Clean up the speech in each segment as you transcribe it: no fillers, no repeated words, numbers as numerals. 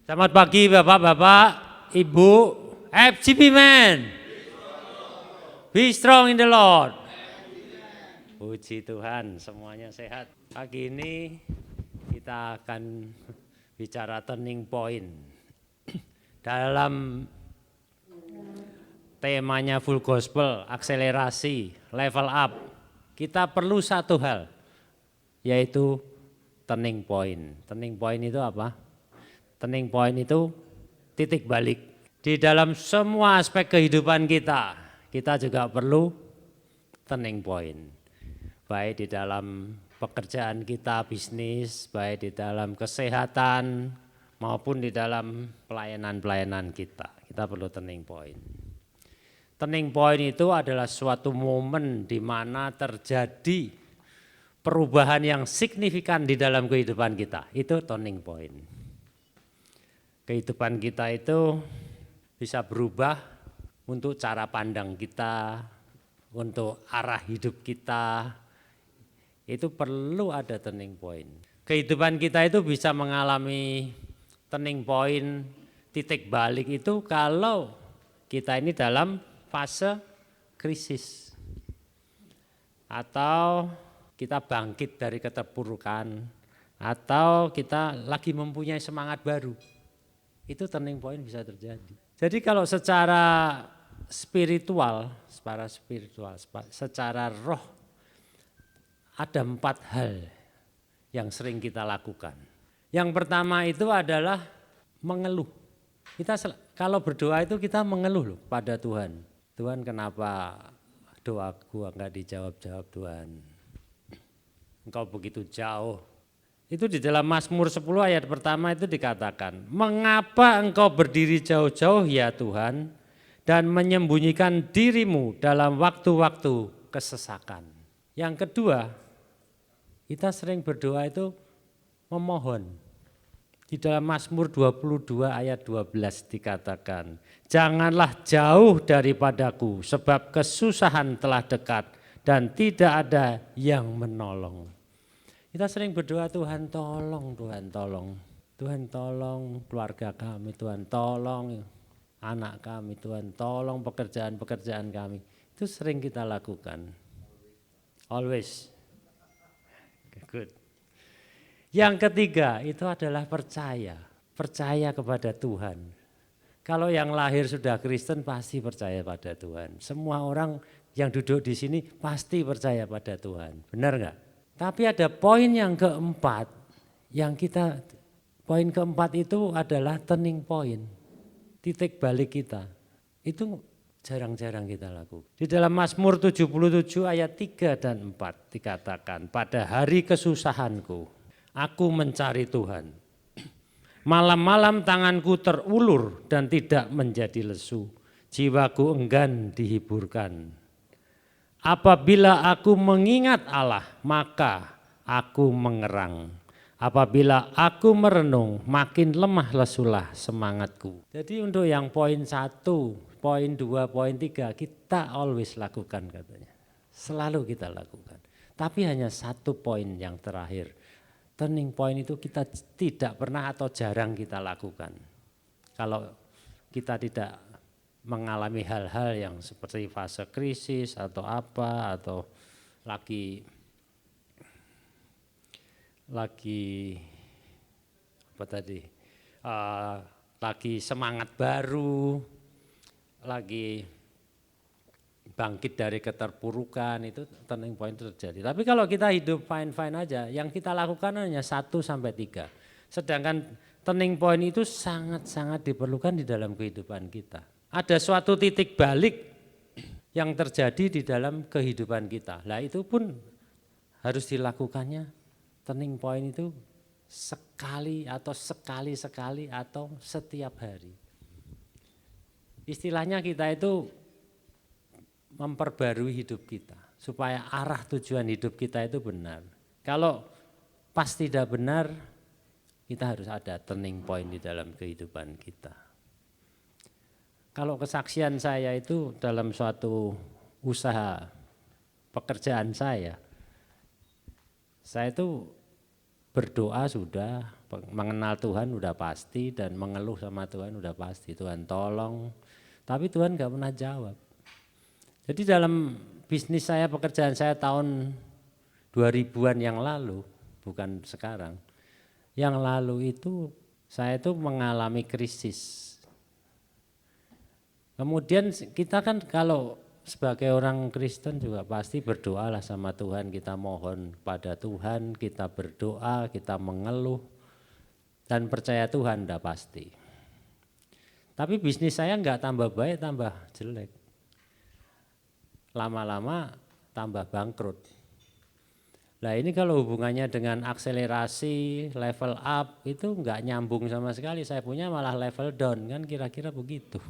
Selamat pagi Bapak-Bapak, Ibu, FGP Man. Be strong in the Lord. Puji Tuhan, semuanya sehat. Pagi ini kita akan bicara turning point. Dalam temanya full gospel, akselerasi, level up. Kita perlu satu hal, yaitu turning point. Turning point itu apa? Turning point itu titik balik. Di dalam semua aspek kehidupan kita juga perlu turning point. Baik di dalam pekerjaan kita, bisnis, baik di dalam kesehatan, maupun di dalam pelayanan-pelayanan kita. Kita perlu turning point. Turning point itu adalah suatu momen di mana terjadi perubahan yang signifikan di dalam kehidupan kita. Itu turning point. Kehidupan kita itu bisa berubah untuk cara pandang kita, untuk arah hidup kita, itu perlu ada turning point. Kehidupan kita itu bisa mengalami turning point, titik balik itu kalau kita ini dalam fase krisis. Atau kita bangkit dari keterpurukan, atau kita lagi mempunyai semangat baru. Itu turning point bisa terjadi. Jadi kalau secara spiritual, secara roh, ada 4 hal yang sering kita lakukan. Yang pertama itu adalah mengeluh. Kita kalau berdoa itu kita mengeluh loh pada Tuhan. Tuhan, kenapa doaku enggak dijawab-jawab Tuhan? Engkau begitu jauh. Itu di dalam Mazmur 10 ayat pertama itu dikatakan, mengapa engkau berdiri jauh-jauh ya Tuhan, dan menyembunyikan dirimu dalam waktu-waktu kesesakan. Yang kedua, kita sering berdoa itu memohon. Di dalam Mazmur 22 ayat 12 dikatakan, janganlah jauh daripadaku sebab kesusahan telah dekat dan tidak ada yang menolong. Kita sering berdoa, Tuhan tolong, Tuhan tolong. Tuhan tolong keluarga kami, Tuhan tolong anak kami, Tuhan tolong pekerjaan-pekerjaan kami. Itu sering kita lakukan. Always. Good. Yang ketiga itu adalah percaya. Percaya kepada Tuhan. Kalau yang lahir sudah Kristen pasti percaya pada Tuhan. Semua orang yang duduk di sini pasti percaya pada Tuhan. Benar enggak? Tapi ada poin yang keempat, poin keempat itu adalah turning point, titik balik kita. Itu jarang-jarang kita lakukan. Di dalam Mazmur 77 ayat 3 dan 4 dikatakan, pada hari kesusahanku, aku mencari Tuhan. Malam-malam tanganku terulur dan tidak menjadi lesu, jiwaku enggan dihiburkan. Apabila aku mengingat Allah, maka aku mengerang. Apabila aku merenung, makin lemah lesulah semangatku. Jadi untuk yang poin 1, poin 2, poin 3 kita always lakukan katanya. Selalu kita lakukan. Tapi hanya 1 poin yang terakhir. Turning point itu kita tidak pernah atau jarang kita lakukan. Kalau kita tidak mengalami hal-hal yang seperti fase krisis atau apa, atau lagi apa tadi, lagi semangat baru, lagi bangkit dari keterpurukan, itu turning point terjadi. Tapi kalau kita hidup fine-fine aja, yang kita lakukan hanya 1 sampai 3. Sedangkan turning point itu sangat-sangat diperlukan di dalam kehidupan kita. Ada suatu titik balik yang terjadi di dalam kehidupan kita. Nah itu pun harus dilakukannya turning point itu sekali atau sekali-sekali atau setiap hari. Istilahnya kita itu memperbarui hidup kita supaya arah tujuan hidup kita itu benar. Kalau pas tidak benar, kita harus ada turning point di dalam kehidupan kita. Kalau kesaksian saya itu dalam suatu usaha pekerjaan saya itu berdoa sudah, mengenal Tuhan udah pasti dan mengeluh sama Tuhan udah pasti. Tuhan tolong, tapi Tuhan gak pernah jawab. Jadi dalam bisnis saya, pekerjaan saya tahun 2000-an yang lalu, bukan sekarang. Yang lalu itu saya itu mengalami krisis. Kemudian kita kan kalau sebagai orang Kristen juga pasti berdoalah sama Tuhan, kita mohon pada Tuhan, kita berdoa, kita mengeluh dan percaya Tuhan udah pasti. Tapi bisnis saya enggak tambah baik, tambah jelek. Lama-lama tambah bangkrut. Nah ini kalau hubungannya dengan akselerasi, level up itu enggak nyambung sama sekali, saya punya malah level down, kan kira-kira begitu.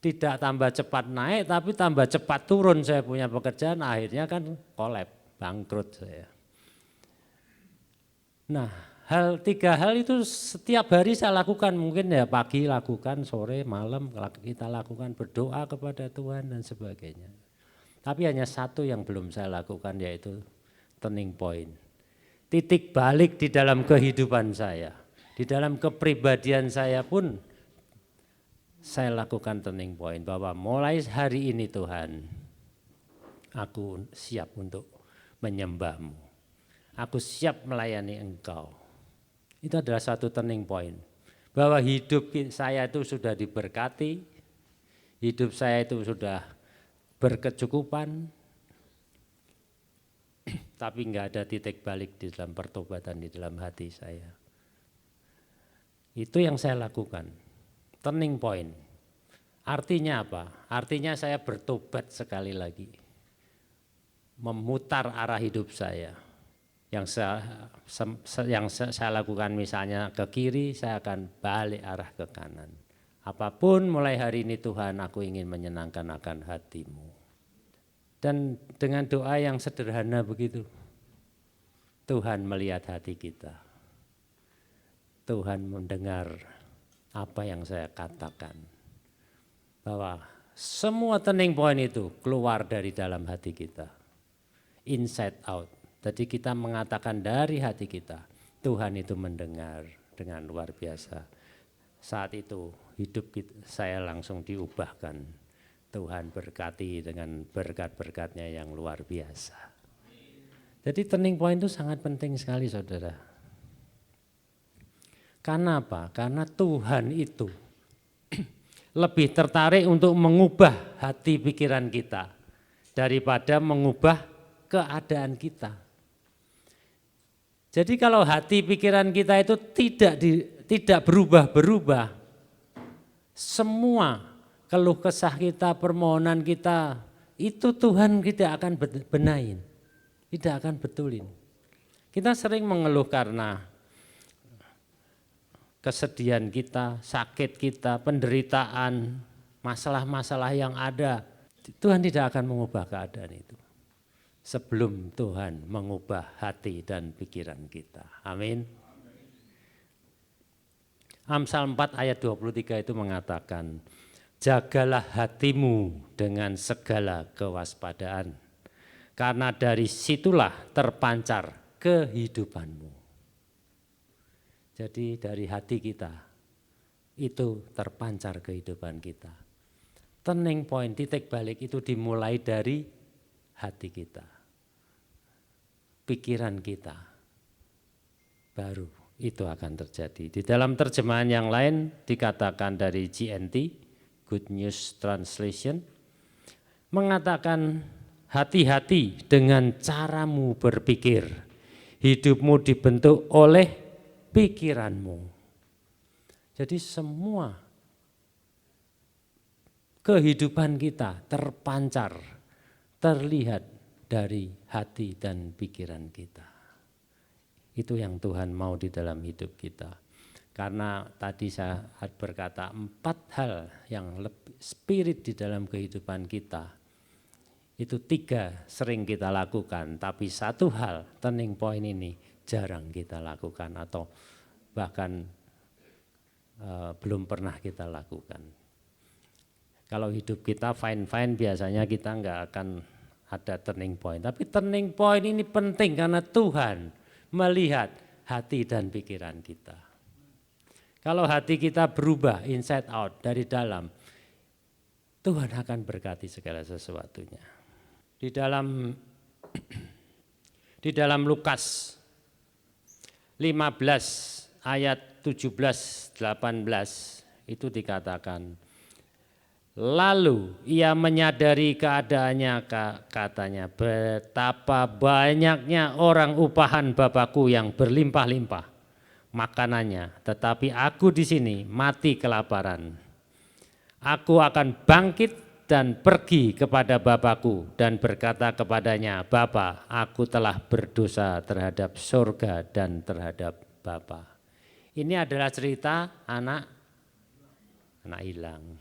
Tidak tambah cepat naik tapi tambah cepat turun, saya punya pekerjaan akhirnya kan kolab, bangkrut saya. Nah tiga hal itu setiap hari saya lakukan, mungkin ya pagi lakukan, sore, malam kita lakukan, berdoa kepada Tuhan dan sebagainya. Tapi hanya satu yang belum saya lakukan yaitu turning point. Titik balik di dalam kehidupan saya, di dalam kepribadian saya pun saya lakukan turning point bahwa mulai hari ini Tuhan, aku siap untuk menyembah-Mu. Aku siap melayani Engkau. Itu adalah satu turning point. Bahwa hidup saya itu sudah diberkati, hidup saya itu sudah berkecukupan, tapi enggak ada titik balik di dalam pertobatan di dalam hati saya. Itu yang saya lakukan. Turning point, artinya apa? Artinya saya bertobat sekali lagi, memutar arah hidup saya. Yang saya lakukan misalnya ke kiri, saya akan balik arah ke kanan. Apapun mulai hari ini Tuhan, aku ingin menyenangkan akan hati-Mu. Dan dengan doa yang sederhana begitu, Tuhan melihat hati kita. Tuhan mendengar apa yang saya katakan, bahwa semua turning point itu keluar dari dalam hati kita, inside out. Jadi kita mengatakan dari hati kita, Tuhan itu mendengar dengan luar biasa. Saat itu hidup saya langsung diubahkan, Tuhan berkati dengan berkat-berkatnya yang luar biasa. Jadi turning point itu sangat penting sekali saudara. Karena apa? Karena Tuhan itu lebih tertarik untuk mengubah hati pikiran kita daripada mengubah keadaan kita. Jadi kalau hati pikiran kita itu tidak berubah-berubah, semua keluh kesah kita, permohonan kita, itu Tuhan tidak akan benahin, tidak akan betulin. Kita sering mengeluh karena kesedihan kita, sakit kita, penderitaan, masalah-masalah yang ada. Tuhan tidak akan mengubah keadaan itu sebelum Tuhan mengubah hati dan pikiran kita. Amin. Amsal 4 ayat 23 itu mengatakan, jagalah hatimu dengan segala kewaspadaan, karena dari situlah terpancar kehidupanmu. Jadi dari hati kita itu terpancar kehidupan kita. Turning point, titik balik itu dimulai dari hati kita, pikiran kita, baru itu akan terjadi. Di dalam terjemahan yang lain dikatakan dari GNT, Good News Translation, mengatakan hati-hati dengan caramu berpikir, hidupmu dibentuk oleh pikiranmu. Jadi semua kehidupan kita terpancar, terlihat dari hati dan pikiran kita. Itu yang Tuhan mau di dalam hidup kita. Karena tadi saya berkata 4 hal yang spirit di dalam kehidupan kita. Itu 3 sering kita lakukan, tapi 1 hal turning point ini jarang kita lakukan atau bahkan belum pernah kita lakukan. Kalau hidup kita fine-fine biasanya kita enggak akan ada turning point. Tapi turning point ini penting karena Tuhan melihat hati dan pikiran kita. Kalau hati kita berubah inside out dari dalam, Tuhan akan berkati segala sesuatunya. Di dalam Lukas 15 ayat 17-18 itu dikatakan, lalu ia menyadari keadaannya, katanya, betapa banyaknya orang upahan Bapakku yang berlimpah-limpah makanannya, tetapi aku di sini mati kelaparan. Aku akan bangkit dan pergi kepada Bapakku dan berkata kepadanya, Bapa, aku telah berdosa terhadap surga dan terhadap Bapa. Ini adalah cerita anak hilang.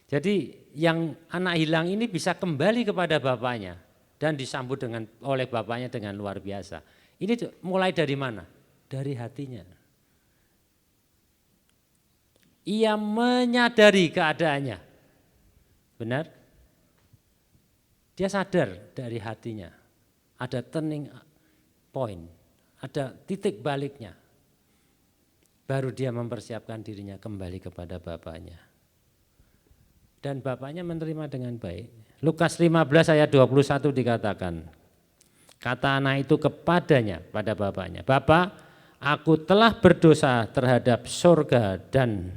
Jadi yang anak hilang ini bisa kembali kepada bapaknya dan disambut oleh bapaknya dengan luar biasa. Ini mulai dari mana? Dari hatinya. Ia menyadari keadaannya. Benar? Dia sadar dari hatinya. Ada turning point, ada titik baliknya. Baru dia mempersiapkan dirinya kembali kepada bapaknya. Dan bapaknya menerima dengan baik. Lukas 15 ayat 21 dikatakan, kata anak itu kepadanya, pada bapaknya, Bapa, aku telah berdosa terhadap surga dan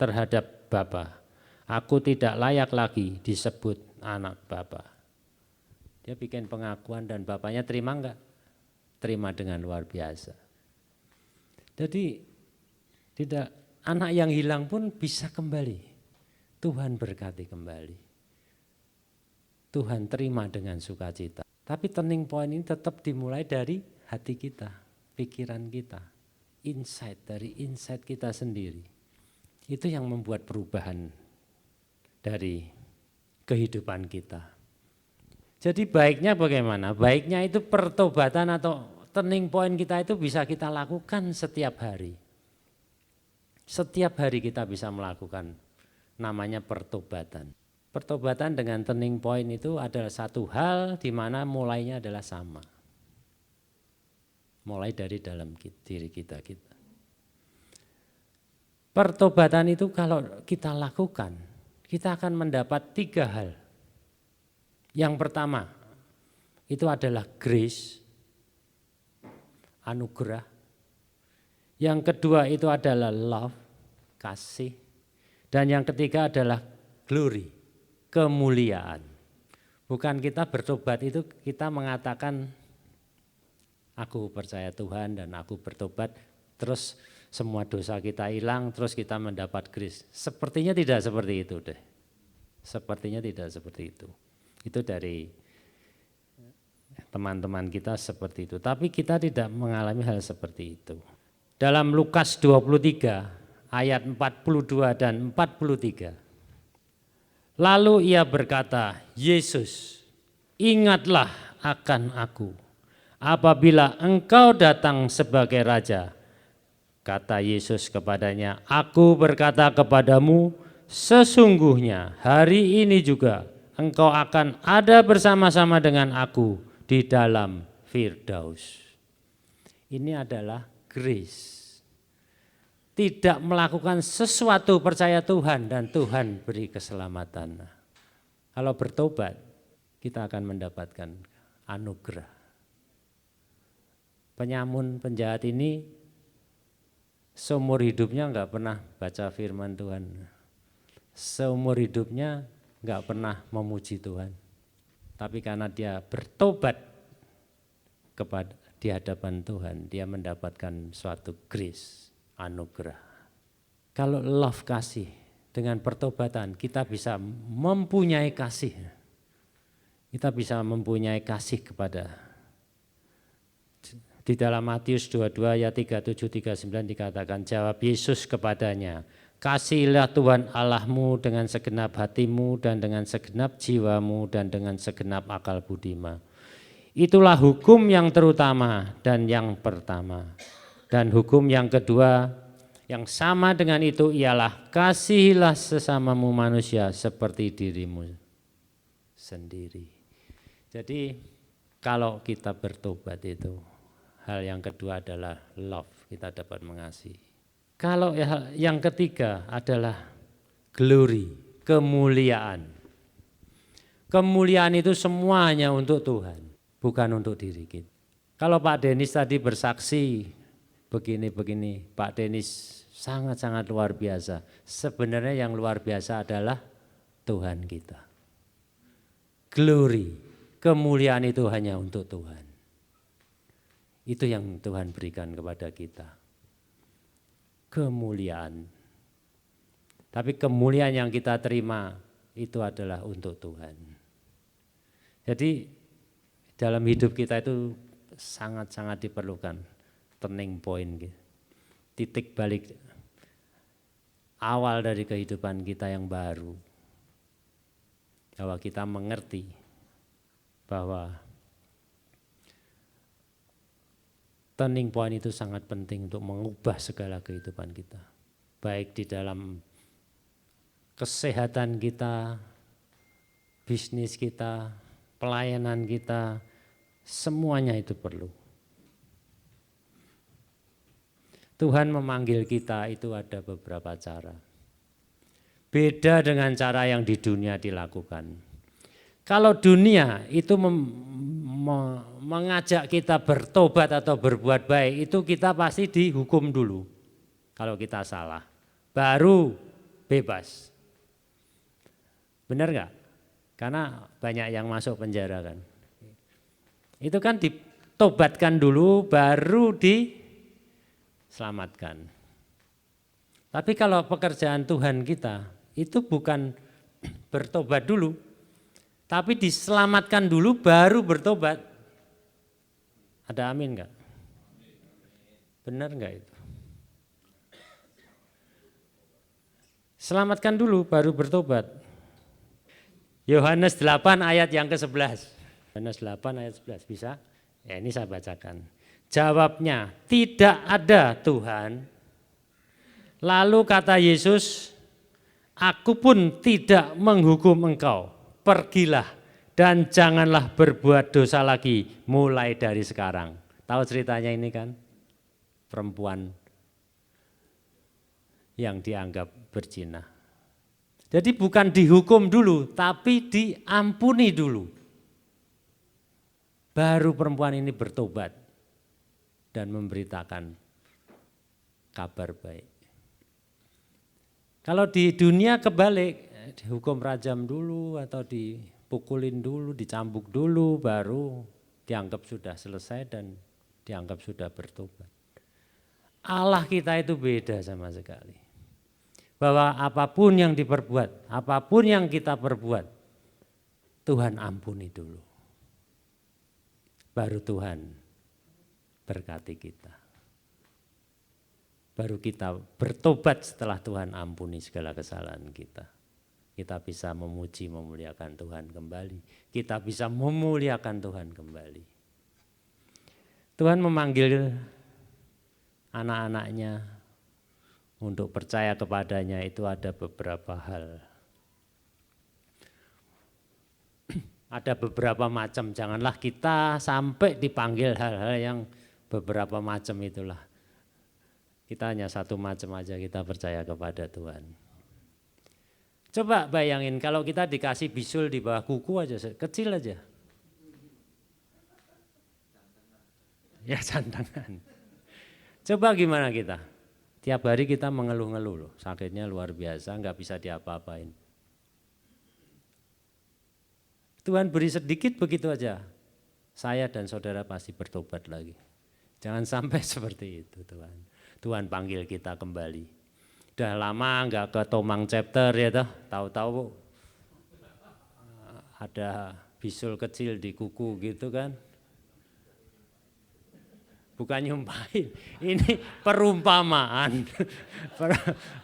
terhadap Bapa. Aku tidak layak lagi disebut anak Bapa. Dia bikin pengakuan dan bapaknya terima enggak? Terima dengan luar biasa. Jadi tidak, anak yang hilang pun bisa kembali. Tuhan berkati kembali. Tuhan terima dengan sukacita. Tapi turning point ini tetap dimulai dari hati kita, pikiran kita, dari insight kita sendiri. Itu yang membuat perubahan dari kehidupan kita. Jadi baiknya bagaimana? Baiknya itu pertobatan atau turning point kita itu bisa kita lakukan setiap hari. Setiap hari kita bisa melakukan, namanya pertobatan. Pertobatan dengan turning point itu adalah satu hal di mana mulainya adalah sama. Mulai dari dalam diri kita. Pertobatan itu kalau kita lakukan, kita akan mendapat 3 hal. Yang pertama, itu adalah grace, anugerah. Yang kedua itu adalah love, kasih. Dan yang ketiga adalah glory, kemuliaan. Bukan kita bertobat itu kita mengatakan aku percaya Tuhan dan aku bertobat terus semua dosa kita hilang terus kita mendapat grace. Sepertinya tidak seperti itu deh. Sepertinya tidak seperti itu. Itu dari teman-teman kita seperti itu. Tapi kita tidak mengalami hal seperti itu. Dalam Lukas 23 ayat 42 dan 43. Lalu ia berkata, Yesus, ingatlah akan aku apabila engkau datang sebagai raja. Kata Yesus kepadanya, aku berkata kepadamu, sesungguhnya hari ini juga engkau akan ada bersama-sama dengan aku di dalam Firdaus. Ini adalah grace. Tidak melakukan sesuatu percaya Tuhan dan Tuhan beri keselamatan. Kalau bertobat kita akan mendapatkan anugerah. Penyamun penjahat ini seumur hidupnya enggak pernah baca firman Tuhan. Seumur hidupnya enggak pernah memuji Tuhan. Tapi karena dia bertobat di hadapan Tuhan, dia mendapatkan suatu grace, anugerah. Kalau love, kasih, dengan pertobatan kita bisa mempunyai kasih. Kita bisa mempunyai kasih kepada. Di dalam Matius 22 ayat 37-39 dikatakan, jawab Yesus kepadanya, kasihilah Tuhan Allahmu dengan segenap hatimu dan dengan segenap jiwamu dan dengan segenap akal budimu. Itulah hukum yang terutama dan yang pertama. Dan hukum yang kedua yang sama dengan itu ialah kasihilah sesamamu manusia seperti dirimu sendiri. Jadi kalau kita bertobat itu hal yang kedua adalah love, kita dapat mengasihi. Kalau yang ketiga adalah glory, kemuliaan. Kemuliaan itu semuanya untuk Tuhan, bukan untuk diri kita. Kalau Pak Denis tadi bersaksi begini-begini, Pak Denis sangat-sangat luar biasa. Sebenarnya yang luar biasa adalah Tuhan kita. Glory, kemuliaan itu hanya untuk Tuhan. Itu yang Tuhan berikan kepada kita. Kemuliaan. Tapi kemuliaan yang kita terima itu adalah untuk Tuhan. Jadi dalam hidup kita itu sangat-sangat diperlukan turning point, titik balik awal dari kehidupan kita yang baru. Bahwa kita mengerti bahwa turning point itu sangat penting untuk mengubah segala kehidupan kita. Baik di dalam kesehatan kita, bisnis kita, pelayanan kita, semuanya itu perlu. Tuhan memanggil kita itu ada beberapa cara. Beda dengan cara yang di dunia dilakukan. Kalau dunia itu mengajak kita bertobat atau berbuat baik, itu kita pasti dihukum dulu. Kalau kita salah, baru bebas. Benar enggak? Karena banyak yang masuk penjara kan. Itu kan ditobatkan dulu baru diselamatkan. Tapi kalau pekerjaan Tuhan kita itu bukan bertobat dulu, tapi diselamatkan dulu baru bertobat. Ada amin enggak? Benar enggak itu? Selamatkan dulu baru bertobat. Yohanes 8 ayat yang ke-11. Yohanes 8 ayat 11 bisa? Ya ini saya bacakan. Jawabnya, tidak ada Tuhan. Lalu kata Yesus, aku pun tidak menghukum engkau. Pergilah dan janganlah berbuat dosa lagi mulai dari sekarang. Tahu ceritanya ini kan? Perempuan yang dianggap berzina. Jadi bukan dihukum dulu, tapi diampuni dulu. Baru perempuan ini bertobat dan memberitakan kabar baik. Kalau di dunia kebalik, dihukum rajam dulu atau dipukulin dulu, dicambuk dulu, baru dianggap sudah selesai dan dianggap sudah bertobat. Allah kita itu beda sama sekali. Bahwa apapun yang diperbuat, apapun yang kita perbuat, Tuhan ampuni dulu. Baru Tuhan berkati kita. Baru kita bertobat setelah Tuhan ampuni segala kesalahan kita. Kita bisa memuji, memuliakan Tuhan kembali. Kita bisa memuliakan Tuhan kembali. Tuhan memanggil anak-anaknya untuk percaya kepadanya itu ada beberapa hal. Ada beberapa macam, janganlah kita sampai dipanggil hal-hal yang beberapa macam itulah. Kita hanya satu macam aja, kita percaya kepada Tuhan. Coba bayangin kalau kita dikasih bisul di bawah kuku aja, kecil aja. Ya santangan. Coba gimana kita? Tiap hari kita mengeluh-ngeluh loh, sakitnya luar biasa, nggak bisa diapa-apain. Tuhan beri sedikit begitu aja, saya dan saudara pasti bertobat lagi. Jangan sampai seperti itu Tuhan. Tuhan panggil kita kembali. Udah lama nggak ke Tomang chapter ya toh, tahu-tahu ada bisul kecil di kuku gitu kan. Bukan nyumpahin, ini perumpamaan.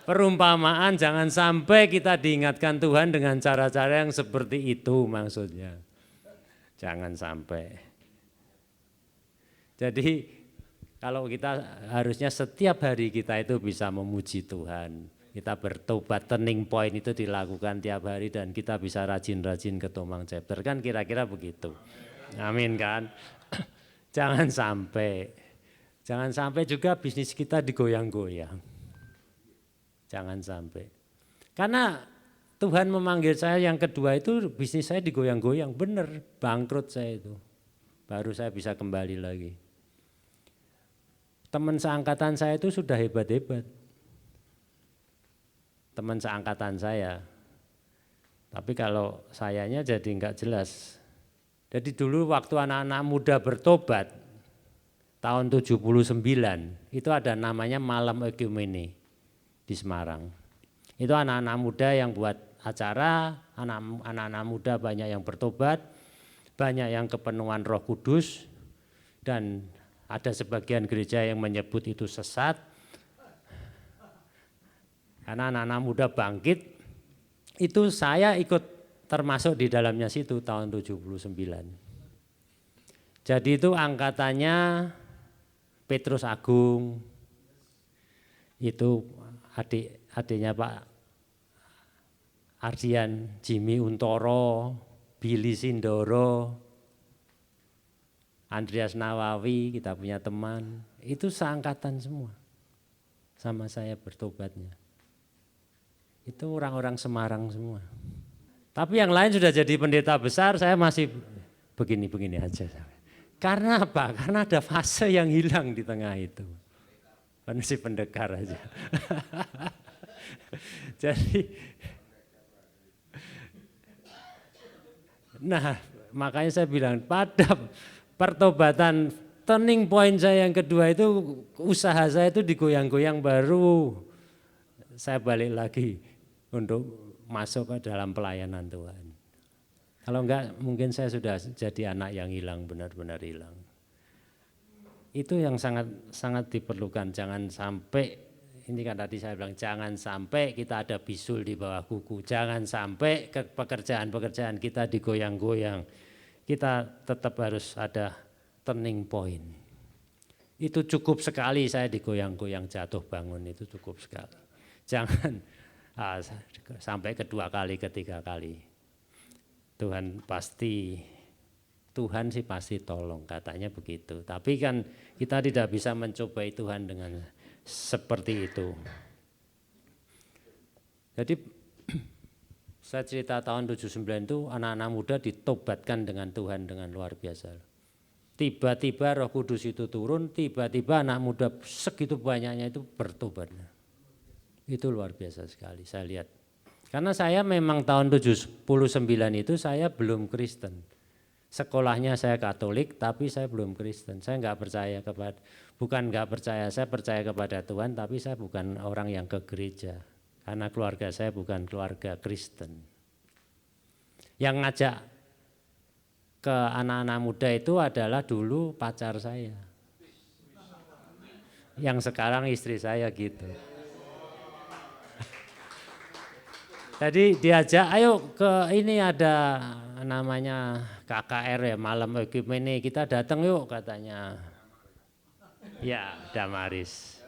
Perumpamaan, jangan sampai kita diingatkan Tuhan dengan cara-cara yang seperti itu maksudnya. Jangan sampai. Jadi kalau kita harusnya setiap hari kita itu bisa memuji Tuhan. Kita bertobat, turning point itu dilakukan tiap hari dan kita bisa rajin-rajin ke Tomang chapter. Kan kira-kira begitu. Amin kan? Jangan sampai. Jangan sampai juga bisnis kita digoyang-goyang. Jangan sampai. Karena Tuhan memanggil saya yang kedua itu bisnis saya digoyang-goyang, bener bangkrut saya itu. Baru saya bisa kembali lagi. Teman seangkatan saya itu sudah hebat-hebat. Teman seangkatan saya. Tapi kalau sayanya jadi enggak jelas. Jadi dulu waktu anak-anak muda bertobat, tahun 79, itu ada namanya Malam Ekumene di Semarang. Itu anak-anak muda yang buat acara, anak-anak muda banyak yang bertobat, banyak yang kepenuhan Roh Kudus, dan ada sebagian gereja yang menyebut itu sesat. Karena anak-anak muda bangkit, itu saya ikut termasuk di dalamnya situ tahun 79. Jadi itu angkatannya Petrus Agung, itu adiknya Pak Ardian, Jimmy Untoro, Billy Sindoro, Andreas Nawawi, kita punya teman, itu seangkatan semua sama saya bertobatnya. Itu orang-orang Semarang semua. Tapi yang lain sudah jadi pendeta besar, saya masih begini-begini aja. Karena apa? Karena ada fase yang hilang di tengah itu. Masih pendekar aja. Jadi, nah makanya saya bilang pada pertobatan turning point saya yang kedua itu usaha saya itu digoyang-goyang, baru saya balik lagi untuk masuk ke dalam pelayanan Tuhan. Kalau enggak mungkin saya sudah jadi anak yang hilang, benar-benar hilang. Itu yang sangat diperlukan, jangan sampai, ini kan tadi saya bilang, jangan sampai kita ada bisul di bawah kuku, jangan sampai pekerjaan-pekerjaan kita digoyang-goyang. Kita tetap harus ada turning point. Itu cukup sekali saya digoyang-goyang jatuh bangun, itu cukup sekali. Jangan sampai kedua kali, ketiga kali. Tuhan sih pasti tolong, katanya begitu. Tapi kan kita tidak bisa mencobai Tuhan dengan seperti itu. Jadi saya cerita tahun 79 itu anak-anak muda ditobatkan dengan Tuhan dengan luar biasa. Tiba-tiba Roh Kudus itu turun, tiba-tiba anak muda segitu banyaknya itu bertobat. Itu luar biasa sekali saya lihat. Karena saya memang tahun 79 itu saya belum Kristen. Sekolahnya saya Katolik tapi saya belum Kristen. Saya nggak percaya, saya percaya kepada Tuhan tapi saya bukan orang yang ke gereja. Karena keluarga saya bukan keluarga Kristen. Yang ngajak ke anak-anak muda itu adalah dulu pacar saya. Yang sekarang istri saya gitu. Jadi diajak, ayo ke ini ada namanya KKR ya, Malam Ekumene, kita datang yuk katanya. Ya, Damaris.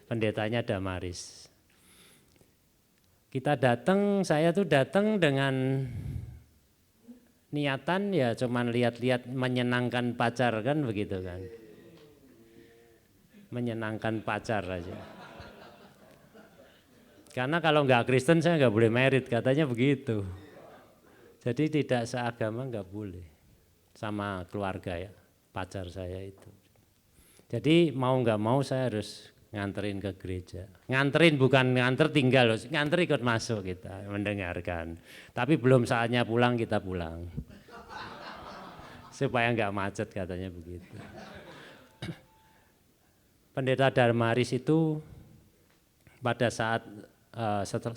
Pendetanya Damaris. Kita datang, saya tuh datang dengan niatan ya cuman lihat-lihat menyenangkan pacar kan begitu kan. Menyenangkan pacar aja. Karena kalau enggak Kristen saya enggak boleh merit, katanya begitu. Jadi tidak seagama enggak boleh sama keluarga ya, pacar saya itu. Jadi mau enggak mau saya harus nganterin ke gereja. Nganterin bukan nganter tinggal, nganter ikut masuk kita mendengarkan. Tapi belum saatnya pulang, kita pulang. Supaya enggak macet katanya begitu. Pendeta Damaris itu pada saat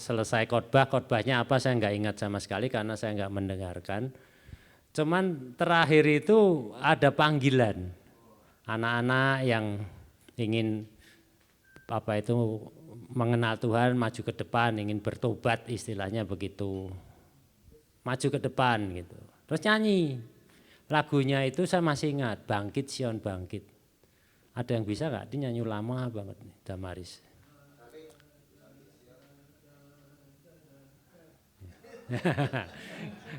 selesai khotbahnya apa saya enggak ingat sama sekali karena saya enggak mendengarkan. Cuman terakhir itu ada panggilan anak-anak yang ingin mengenal Tuhan, maju ke depan, ingin bertobat istilahnya begitu. Maju ke depan gitu. Terus nyanyi. Lagunya itu saya masih ingat, Bangkit Sion Bangkit. Ada yang bisa enggak? Dia nyanyi lama banget nih, Damaris.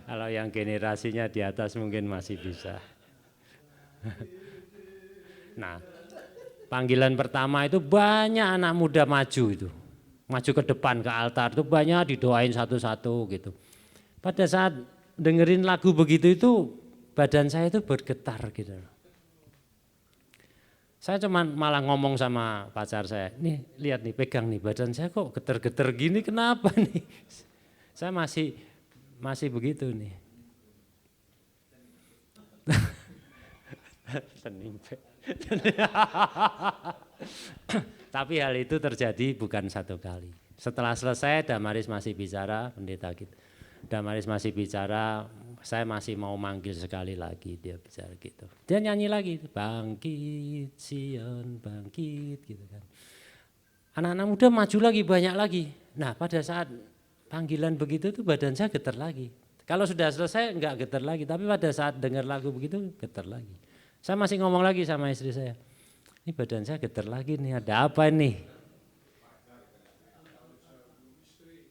Kalau yang generasinya di atas mungkin masih bisa. Nah, Panggilan pertama itu banyak anak muda maju itu. Maju ke depan ke altar itu banyak didoain satu-satu gitu. Pada saat dengerin lagu begitu itu badan saya itu bergetar gitu. Saya cuman malah ngomong sama pacar saya, nih lihat nih pegang nih badan saya kok getar-getar gini kenapa nih. Saya masih begitu nih. Tapi hal itu terjadi bukan satu kali. Setelah selesai Damaris masih bicara, pendeta kita. Damaris masih bicara, saya masih mau manggil sekali lagi, dia bicara gitu. Dia nyanyi lagi, bangkit Sion, bangkit gitu kan. Anak-anak muda maju lagi, banyak lagi. Nah pada saat panggilan begitu tuh badan saya getar lagi. Kalau sudah selesai enggak getar lagi, tapi pada saat dengar lagu begitu getar lagi. Saya masih ngomong lagi sama istri saya, ini badan saya getar lagi nih, ada apa nih?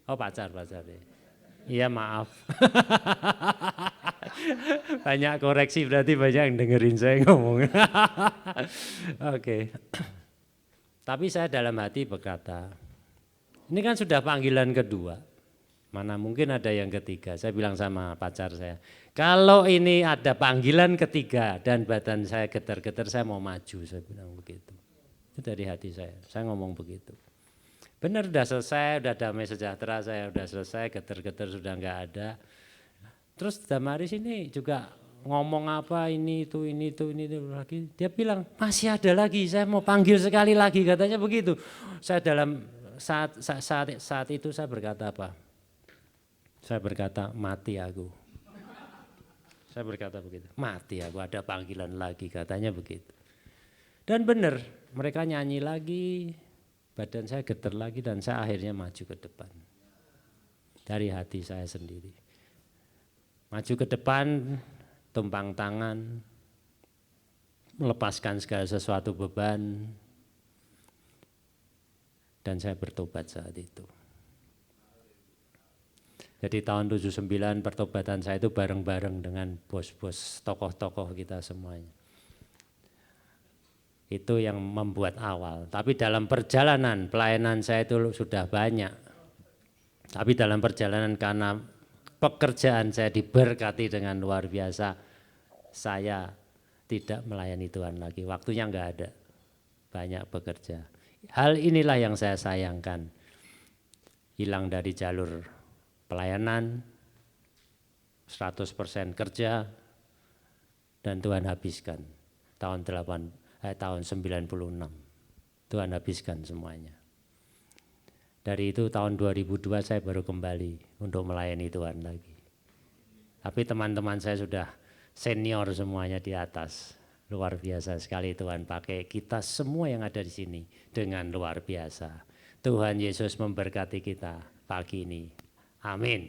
Oh pacar ya. Iya maaf. Banyak koreksi berarti banyak yang dengerin saya ngomong. Oke. Tapi saya dalam hati berkata, ini kan sudah panggilan kedua. Mana mungkin ada yang ketiga. Saya bilang sama pacar saya, kalau ini ada panggilan ketiga dan badan saya getar-getar, saya mau maju, saya bilang begitu. Itu dari hati saya ngomong begitu. Benar udah selesai, udah damai sejahtera, saya udah selesai, getar-getar sudah enggak ada. Terus Damaris ini juga ngomong apa ini itu lagi. Dia bilang masih ada lagi, saya mau panggil sekali lagi, katanya begitu. Saya dalam saat itu saya berkata apa? Saya berkata mati aku. Saya berkata begitu, mati aku, ada panggilan lagi, katanya begitu. Dan benar, mereka nyanyi lagi, badan saya getar lagi dan saya akhirnya maju ke depan. Dari hati saya sendiri. Maju ke depan, tumpang tangan, melepaskan segala sesuatu beban, dan saya bertobat saat itu. Jadi tahun 79 pertobatan saya itu bareng-bareng dengan bos-bos, tokoh-tokoh kita semuanya. Itu yang membuat awal. Tapi dalam perjalanan pelayanan saya itu sudah banyak. Tapi dalam perjalanan karena pekerjaan saya diberkati dengan luar biasa, saya tidak melayani Tuhan lagi. Waktunya enggak ada, banyak bekerja. Hal inilah yang saya sayangkan. Hilang dari jalur pelayanan, 100% kerja, dan Tuhan habiskan tahun 96. Tuhan habiskan semuanya. Dari itu tahun 2002 saya baru kembali untuk melayani Tuhan lagi. Tapi teman-teman saya sudah senior semuanya di atas. Luar biasa sekali Tuhan pakai kita semua yang ada di sini dengan luar biasa. Tuhan Yesus memberkati kita pagi ini. Amin.